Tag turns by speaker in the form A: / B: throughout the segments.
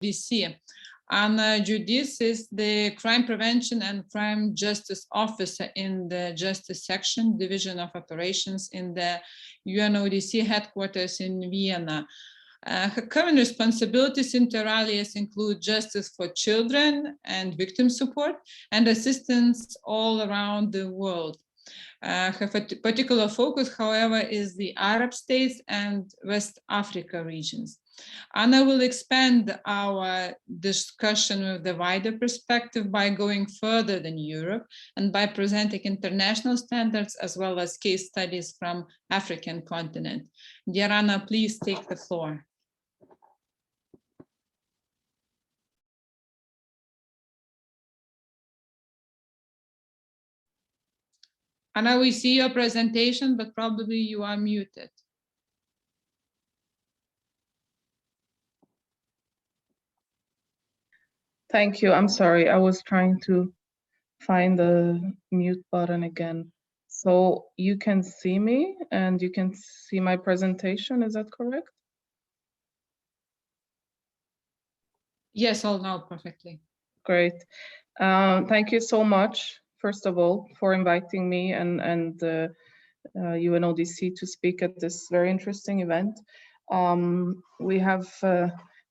A: DC. Anna Giudice is the Crime Prevention and Crime Justice Officer in the Justice Section, Division of Operations in the UNODC headquarters in Vienna. Her current responsibilities inter alia include justice for children and victim support and assistance all around the world. Her particular focus, however, is the Arab states and West Africa regions. Anna will expand our discussion with the wider perspective by going further than Europe and by presenting international standards as well as case studies from African continent. Dear Anna, please take the floor. Anna, we see your presentation, but probably you are muted.
B: Thank you. I'm sorry. I was trying to find the mute button again. So you can see me and you can see my presentation. Is that correct?
A: Yes, all now perfectly.
B: Great. Thank you so much, first of all, for inviting me and UNODC to speak at this very interesting event.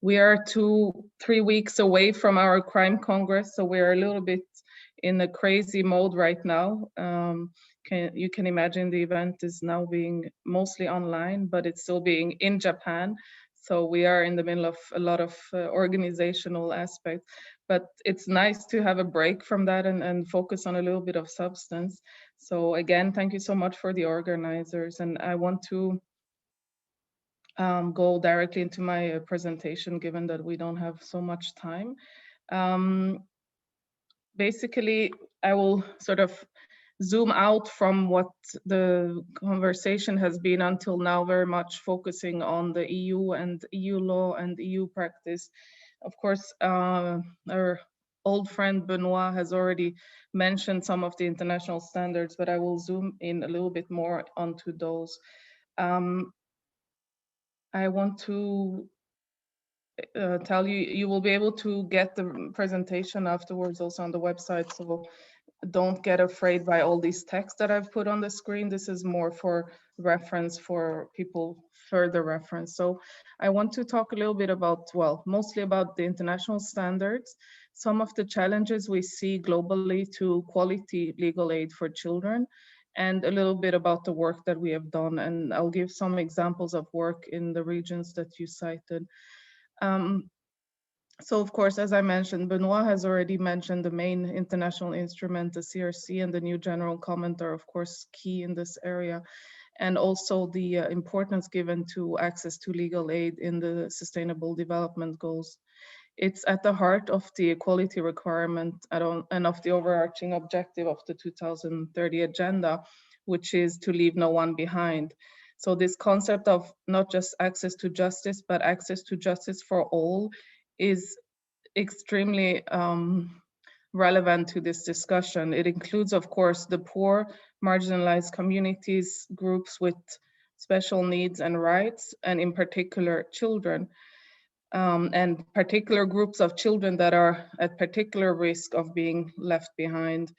B: We are 2-3 weeks away from our crime congress, so we're a little bit in a crazy mode right now. You can imagine the event is now being mostly online, but it's still being in Japan. So we are in the middle of a lot of organizational aspects, but it's nice to have a break from that and focus on a little bit of substance. So again, thank you so much for the organizers. And I want to go directly into my presentation, given that we don't have so much time. Basically, I will sort of zoom out from what the conversation has been until now, very much focusing on the EU and EU law and EU practice. Of course, our old friend Benoit has already mentioned some of the international standards, but I will zoom in a little bit more onto those. I want to tell you, you will be able to get the presentation afterwards also on the website, so don't get afraid by all these texts that I've put on the screen. This is more for reference for people, further reference. So I want to talk a little bit about, well, mostly about the international standards, some of the challenges we see globally to quality legal aid for children, and a little bit about the work that we have done. And I'll give some examples of work in the regions that you cited. So of course, as I mentioned, Benoit has already mentioned the main international instrument, the CRC, and the new general comment are of course key in this area. And also the importance given to access to legal aid in the Sustainable Development Goals. It's at the heart of the equality requirement and of the overarching objective of the 2030 agenda, which is to leave no one behind. So this concept of not just access to justice, but access to justice for all is extremely relevant to this discussion. It includes, of course, the poor, marginalized communities, groups with special needs and rights, and in particular, children, and particular groups of children that are at particular risk of being left behind.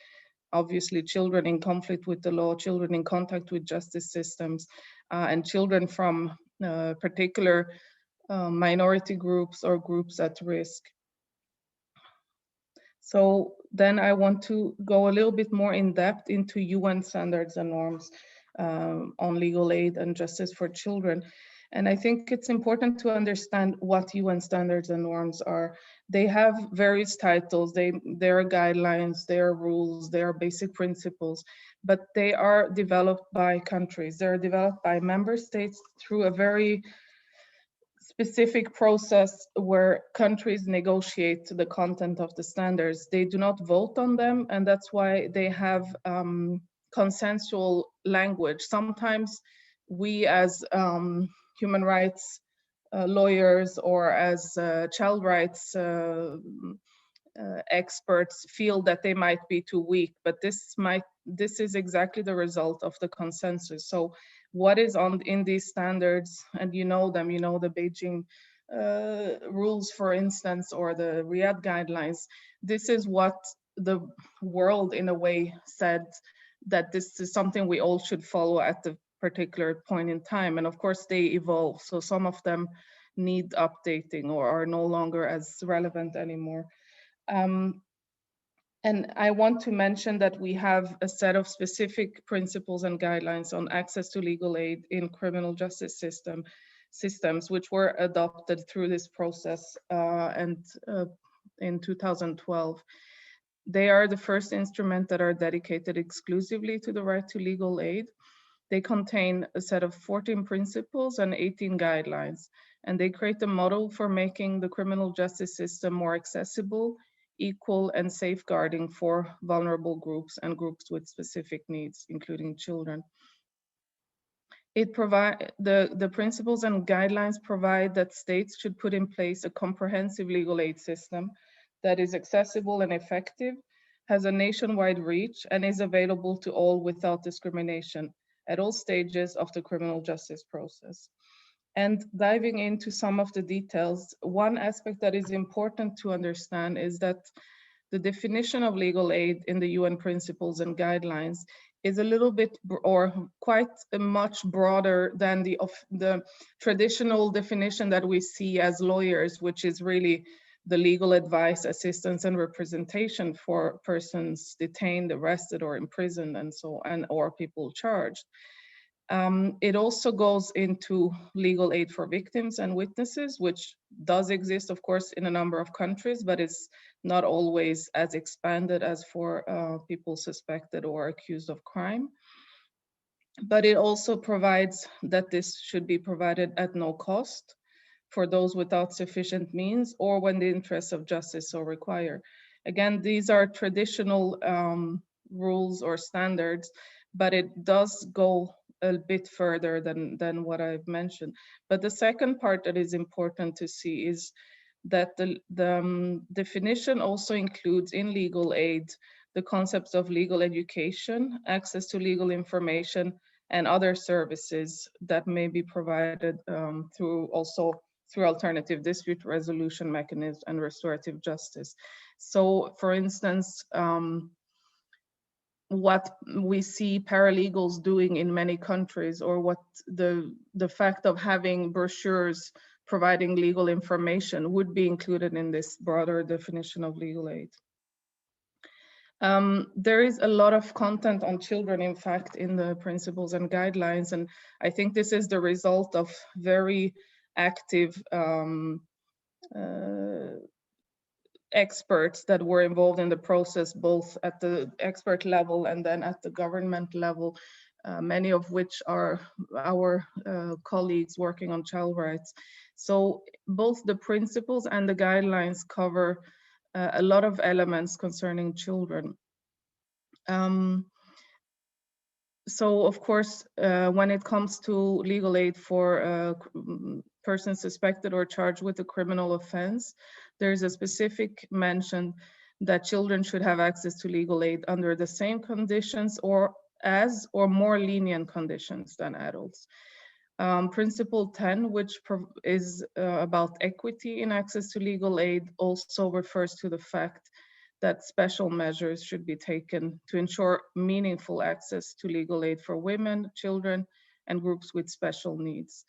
B: Obviously, children in conflict with the law, children in contact with justice systems, and children from particular minority groups or groups at risk. So then I want to go a little bit more in depth into UN standards and norms on legal aid and justice for children. And I think it's important to understand what UN standards and norms are. They have various titles, there are guidelines, there are rules, there are basic principles, but they are developed by countries. They're developed by member states through a very specific process where countries negotiate the content of the standards. They do not vote on them, and that's why they have consensual language. Sometimes we as human rights lawyers or as child rights experts feel that they might be too weak, but this is exactly the result of the consensus. So what is in these standards, and you know them, you know the Beijing rules, for instance, or the Riyadh guidelines, this is what the world in a way said that this is something we all should follow at the particular point in time. And of course they evolve. So some of them need updating or are no longer as relevant anymore. And I want to mention that we have a set of specific principles and guidelines on access to legal aid in criminal justice systems, which were adopted through this process and in 2012. They are the first instrument that are dedicated exclusively to the right to legal aid. They contain a set of 14 principles and 18 guidelines, and they create a model for making the criminal justice system more accessible, equal, and safeguarding for vulnerable groups and groups with specific needs, including children. The principles and guidelines provide that states should put in place a comprehensive legal aid system that is accessible and effective, has a nationwide reach, and is available to all without discrimination at all stages of the criminal justice process. And diving into some of the details, one aspect that is important to understand is that the definition of legal aid in the UN principles and guidelines is a little bit or quite much broader than the traditional definition that we see as lawyers, which is really the legal advice, assistance, and representation for persons detained, arrested, or imprisoned, and so on, or people charged. It also goes into legal aid for victims and witnesses, which does exist, of course, in a number of countries, but it's not always as expanded as for people suspected or accused of crime. But it also provides that this should be provided at no cost for those without sufficient means or when the interests of justice so require. Again, these are traditional rules or standards, but it does go a bit further than what I've mentioned. But the second part that is important to see is that the definition also includes in legal aid the concepts of legal education, access to legal information, and other services that may be provided through alternative dispute resolution mechanisms and restorative justice. So for instance, what we see paralegals doing in many countries, or what the fact of having brochures providing legal information would be included in this broader definition of legal aid. There is a lot of content on children, in fact, in the principles and guidelines, and I think this is the result of very active experts that were involved in the process, both at the expert level and then at the government level, many of which are our colleagues working on child rights. So both the principles and the guidelines cover a lot of elements concerning children. So of course, when it comes to legal aid for persons suspected or charged with a criminal offense, there's a specific mention that children should have access to legal aid under the same conditions or more lenient conditions than adults. Principle 10, which is about equity in access to legal aid, also refers to the fact that special measures should be taken to ensure meaningful access to legal aid for women, children, and groups with special needs.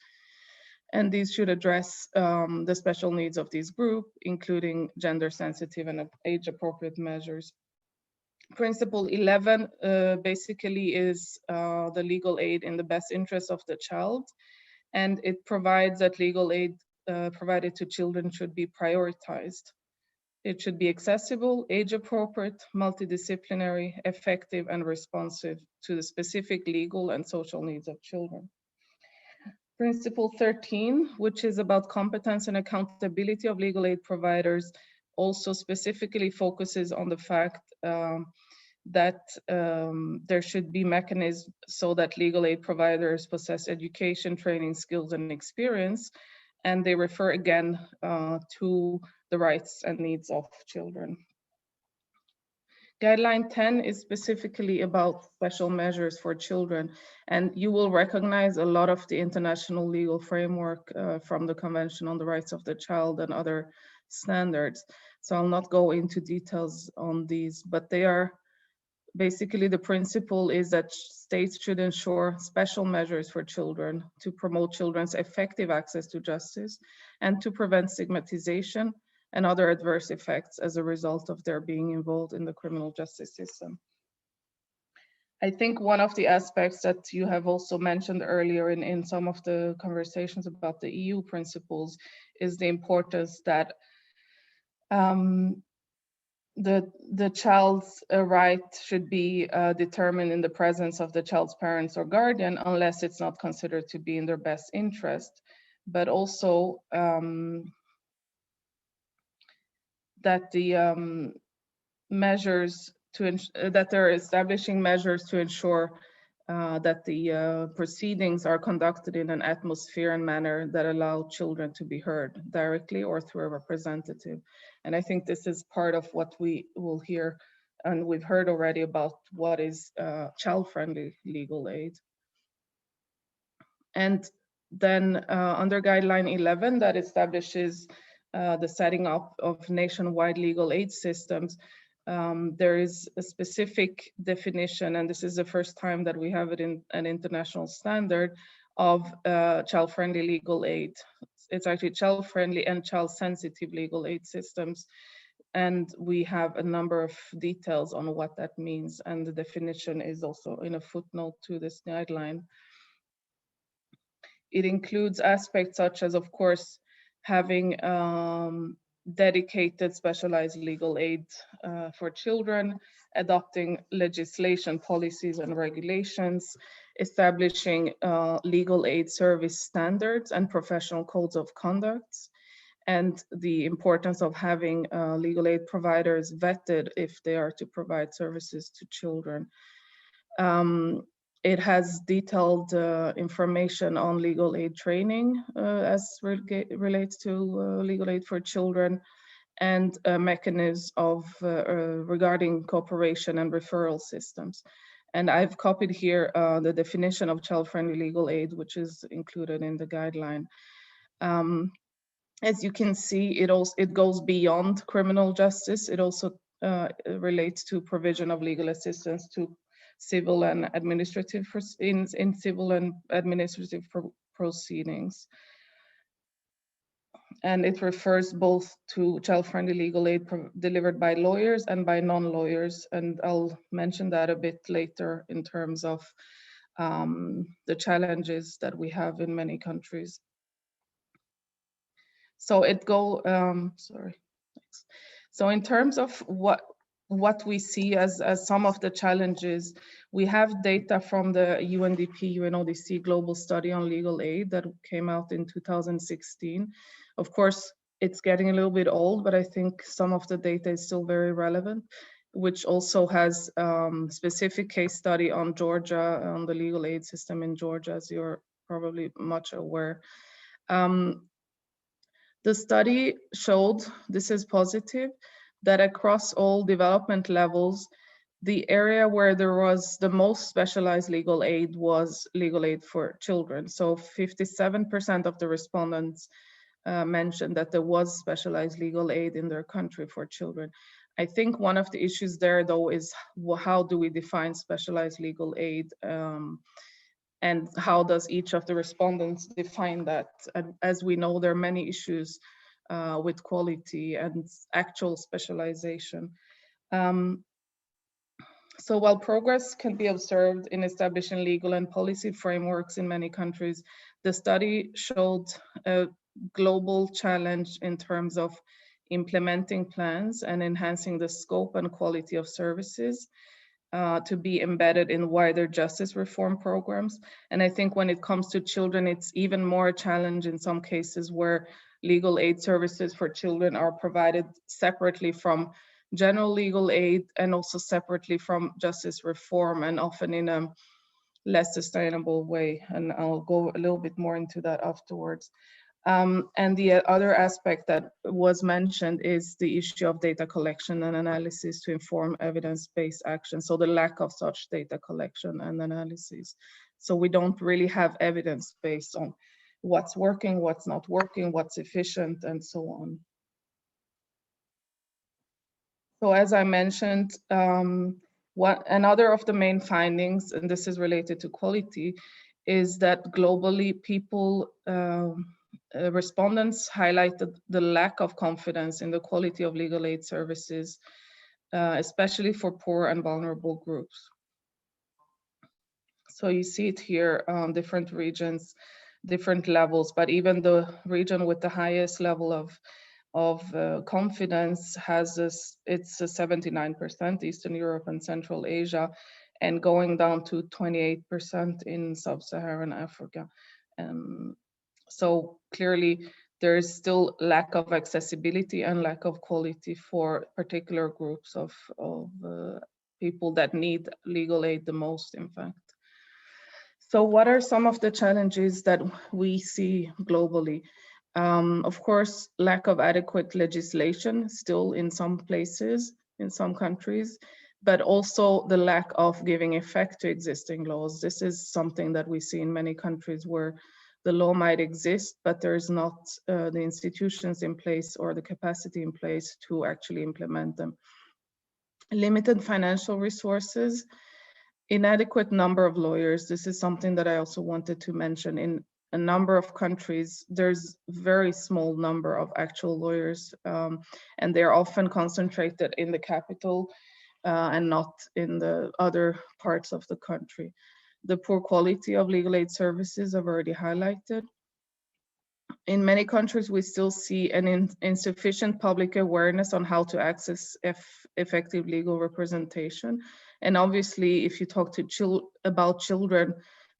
B: And these should address the special needs of this group, including gender sensitive and age appropriate measures. Principle 11 basically is the legal aid in the best interest of the child. And it provides that legal aid provided to children should be prioritized. It should be accessible, age appropriate, multidisciplinary, effective, and responsive to the specific legal and social needs of children. Principle 13, which is about competence and accountability of legal aid providers, also specifically focuses on the fact that there should be mechanisms so that legal aid providers possess education, training, skills, and experience. And they refer again to the rights and needs of children. Guideline 10 is specifically about special measures for children, and you will recognize a lot of the international legal framework from the Convention on the Rights of the Child and other standards. So I'll not go into details on these, but they are basically, the principle is that states should ensure special measures for children to promote children's effective access to justice and to prevent stigmatization and other adverse effects as a result of their being involved in the criminal justice system. I think one of the aspects that you have also mentioned earlier in some of the conversations about the EU principles is the importance that the child's right should be determined in the presence of the child's parents or guardian, unless it's not considered to be in their best interest, but also that the measures that they're establishing measures to ensure that the proceedings are conducted in an atmosphere and manner that allow children to be heard directly or through a representative. And I think this is part of what we will hear, and we've heard already about what is child-friendly legal aid. And then under guideline 11 that establishes the setting up of nationwide legal aid systems, there is a specific definition, and this is the first time that we have it in an international standard of child-friendly legal aid. It's actually child-friendly and child-sensitive legal aid systems. And we have a number of details on what that means. And the definition is also in a footnote to this guideline. It includes aspects such as, of course, having dedicated specialized legal aid for children, adopting legislation, policies, and regulations, establishing legal aid service standards and professional codes of conduct, and the importance of having legal aid providers vetted if they are to provide services to children. It has detailed information on legal aid training as relates to legal aid for children, and mechanisms of regarding cooperation and referral systems. And I've copied here the definition of child-friendly legal aid, which is included in the guideline. As you can see, it goes beyond criminal justice. It also relates to provision of legal assistance to civil and administrative in civil and administrative proceedings. And it refers both to child-friendly legal aid delivered by lawyers and by non-lawyers. And I'll mention that a bit later in terms of the challenges that we have in many countries. So So in terms of what we see as some of the challenges, we have data from the UNDP UNODC Global Study on Legal Aid that came out in 2016. Of course, it's getting a little bit old, but I think some of the data is still very relevant, which also has specific case study on Georgia, on the legal aid system in Georgia, as you're probably much aware. The study showed, this is positive, that across all development levels, the area where there was the most specialized legal aid was legal aid for children. So 57% of the respondents mentioned that there was specialized legal aid in their country for children. I think one of the issues there, though, is how do we define specialized legal aid, and how does each of the respondents define that? And as we know, there are many issues with quality and actual specialization. So while progress can be observed in establishing legal and policy frameworks in many countries, the study showed a global challenge in terms of implementing plans and enhancing the scope and quality of services to be embedded in wider justice reform programs. And I think when it comes to children, it's even more a challenge in some cases where legal aid services for children are provided separately from general legal aid and also separately from justice reform, and often in a less sustainable way. And I'll go a little bit more into that afterwards. And the other aspect that was mentioned is the issue of data collection and analysis to inform evidence-based action. So the lack of such data collection and analysis. So we don't really have evidence based on what's working, what's not working, what's efficient, and so on. So as I mentioned, another of the main findings, and this is related to quality, is that globally people, respondents highlighted the lack of confidence in the quality of legal aid services, especially for poor and vulnerable groups. So you see it here, different regions, different levels, but even the region with the highest level of confidence has this, it's 79%, Eastern Europe and Central Asia, and going down to 28% in Sub-Saharan Africa. So clearly there's still lack of accessibility and lack of quality for particular groups of people that need legal aid the most, in fact. So what are some of the challenges that we see globally? Of course, lack of adequate legislation still in some places, in some countries, but also the lack of giving effect to existing laws. This is something that we see in many countries where the law might exist, but there's not the institutions in place or the capacity in place to actually implement them. Limited financial resources, inadequate number of lawyers. This is something that I also wanted to mention. In a number of countries, there's very small number of actual lawyers, and they're often concentrated in the capital and not in the other parts of the country. The poor quality of legal aid services I've already highlighted. In many countries, we still see an insufficient public awareness on how to access effective legal representation. And obviously, if you talk to about children,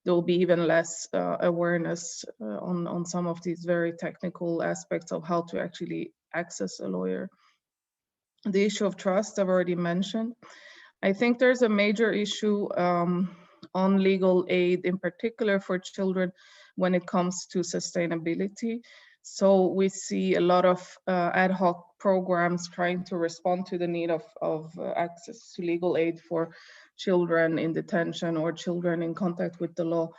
B: there will be even less awareness on some of these very technical aspects of how to actually access a lawyer. The issue of trust, I've already mentioned. I think there's a major issue on legal aid, in particular for children, when it comes to sustainability. So we see a lot of ad hoc programs trying to respond to the need of access to legal aid for children in detention or children in contact with the law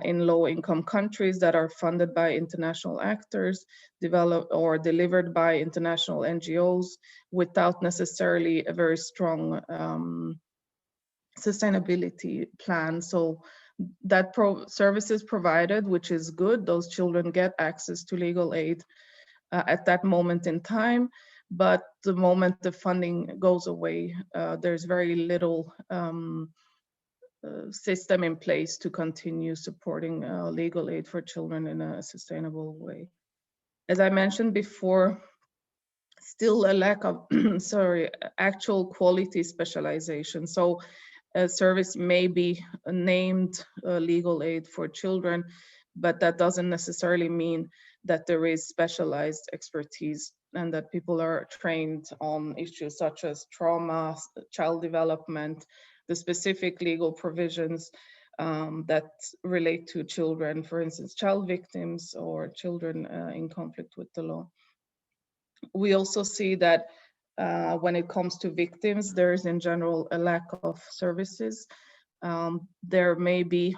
B: in low-income countries that are funded by international actors, developed or delivered by international NGOs without necessarily a very strong sustainability plan. So that services provided, which is good, those children get access to legal aid at that moment in time, but the moment the funding goes away, there's very little system in place to continue supporting legal aid for children in a sustainable way. As I mentioned before, still a lack of actual quality specialization. So a service may be named legal aid for children, but that doesn't necessarily mean that there is specialized expertise and that people are trained on issues such as trauma, child development, the specific legal provisions that relate to children, for instance, child victims or children in conflict with the law. We also see that when it comes to victims, there is in general a lack of services. There may be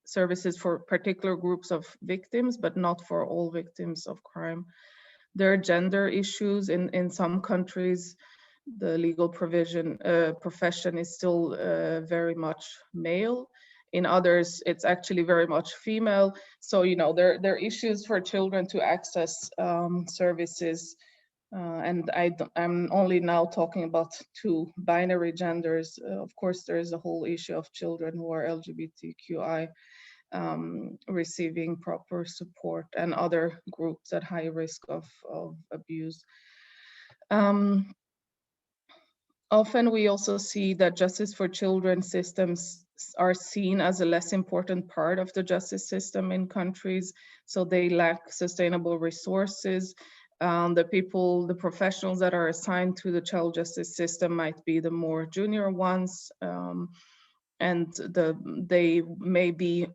B: services for particular groups of victims, but not for all victims of crime. There are gender issues in some countries. The legal profession is still very much male. In others, it's actually very much female. So, you know, there are issues for children to access services. And I'm only now talking about two binary genders. Of course, there is a whole issue of children who are LGBTQI receiving proper support and other groups at high risk of abuse. Often we also see that justice for children systems are seen as a less important part of the justice system in countries, so they lack sustainable resources. The professionals that are assigned to the child justice system might be the more junior ones, and they may be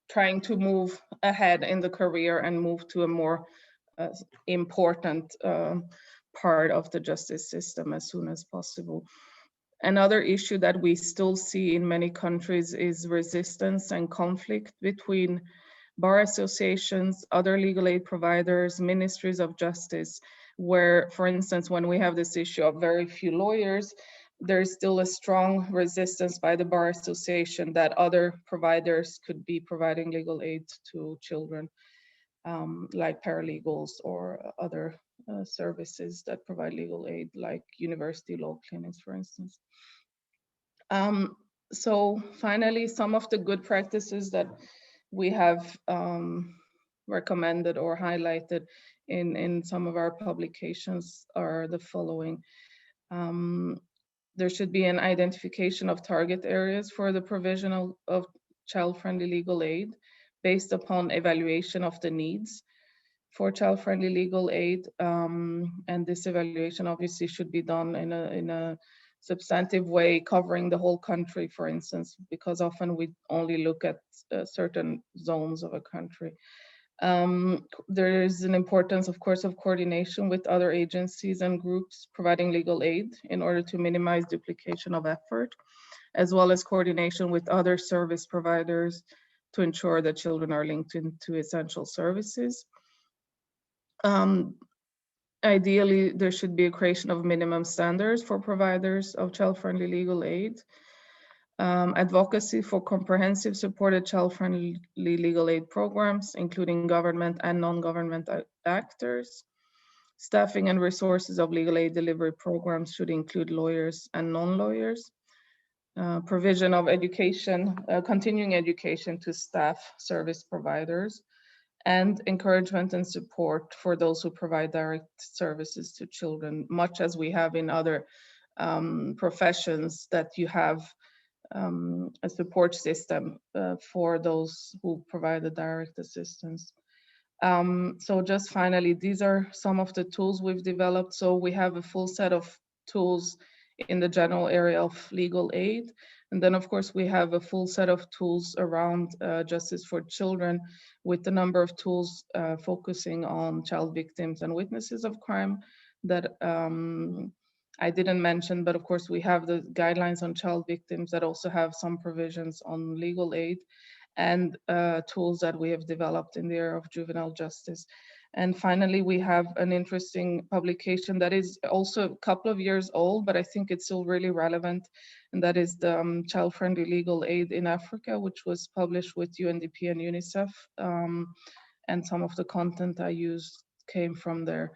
B: trying to move ahead in the career and move to a more important part of the justice system as soon as possible. Another issue that we still see in many countries is resistance and conflict between bar associations, other legal aid providers, ministries of justice, where, for instance, when we have this issue of very few lawyers, there's still a strong resistance by the bar association that other providers could be providing legal aid to children, like paralegals or other services that provide legal aid, like university law clinics, for instance. So finally, some of the good practices that we have recommended or highlighted in some of our publications are the following. There should be an identification of target areas for the provision of child-friendly legal aid based upon evaluation of the needs for child-friendly legal aid. And this evaluation obviously should be done in a substantive way, covering the whole country, for instance, because often we only look at certain zones of a country. There is an importance, of course, of coordination with other agencies and groups providing legal aid in order to minimize duplication of effort, as well as coordination with other service providers to ensure that children are linked into essential services. Ideally, there should be a creation of minimum standards for providers of child-friendly legal aid. Advocacy for comprehensive supported child-friendly legal aid programs, including government and non-government actors. Staffing and resources of legal aid delivery programs should include lawyers and non-lawyers. Provision of education, continuing education to staff service providers, and encouragement and support for those who provide direct services to children, much as we have in other professions, that you have a support system for those who provide the direct assistance. So just finally, these are some of the tools we've developed. So we have a full set of tools in the general area of legal aid. And then, of course, we have a full set of tools around justice for children, with a number of tools focusing on child victims and witnesses of crime that I didn't mention, but of course we have the guidelines on child victims that also have some provisions on legal aid, and tools that we have developed in the area of juvenile justice. And finally, we have an interesting publication that is also a couple of years old, but I think it's still really relevant, and that is the Child-Friendly Legal Aid in Africa, which was published with UNDP and UNICEF, and some of the content I used came from there.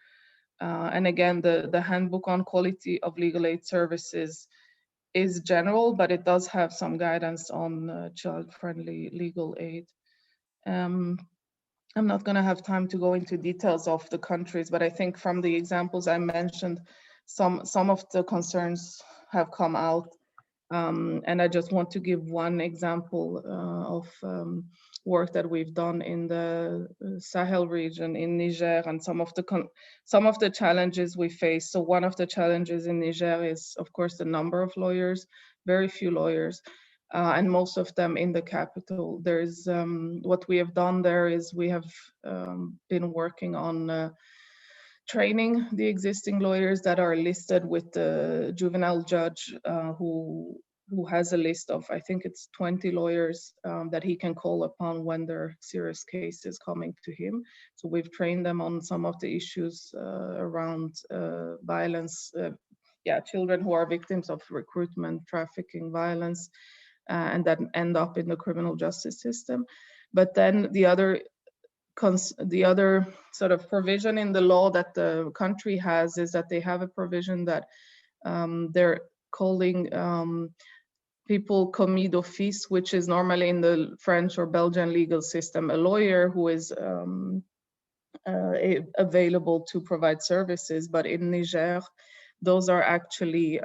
B: And again, the handbook on quality of legal aid services is general, but it does have some guidance on child-friendly legal aid. I'm not going to have time to go into details of the countries, but I think from the examples I mentioned, some of the concerns have come out. And I just want to give one example of work that we've done in the Sahel region in Niger, and some of the challenges we face. So one of the challenges in Niger is, of course, the number of lawyers, very few lawyers, and most of them in the capital. There's what we have done there is we have been working on training the existing lawyers that are listed with the juvenile judge, who has a list of, I think it's 20 lawyers that he can call upon when there are serious cases coming to him. So we've trained them on some of the issues around violence, children who are victims of recruitment, trafficking, violence, and that end up in the criminal justice system. But then the other sort of provision in the law that the country has is that they have a provision that they're calling people commis d'office, which is normally in the French or Belgian legal system, a lawyer who is available to provide services. But in Niger, those are actually,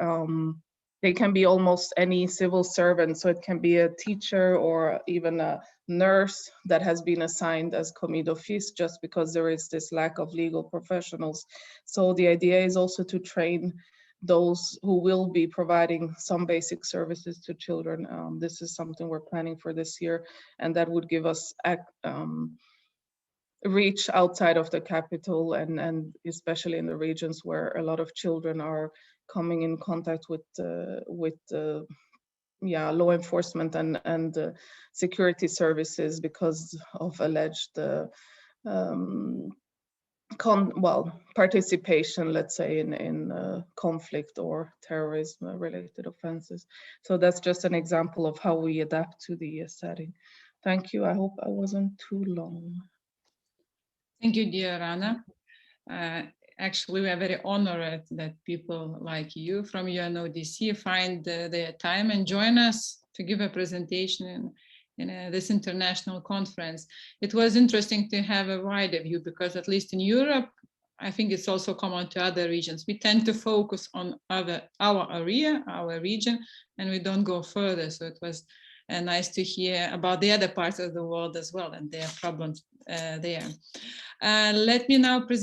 B: they can be almost any civil servant. So it can be a teacher or even a nurse that has been assigned as commis d'office, just because there is this lack of legal professionals. So the idea is also to train those who will be providing some basic services to children. This is something we're planning for this year, and that would give us reach outside of the capital, and especially in the regions where a lot of children are coming in contact with law enforcement and security services because of alleged participation, let's say, in conflict or terrorism related offenses. So that's just an example of how we adapt to the setting. Thank you. I hope I wasn't too long.
A: Thank you, dear Anna. Actually, we are very honored that people like you from UNODC find their time and join us to give a presentation in this international conference. It was interesting to have a wider view because at least in Europe, I think it's also common to other regions. We tend to focus on our area, our region, and we don't go further. So it was nice to hear about the other parts of the world as well and their problems there. Let me now present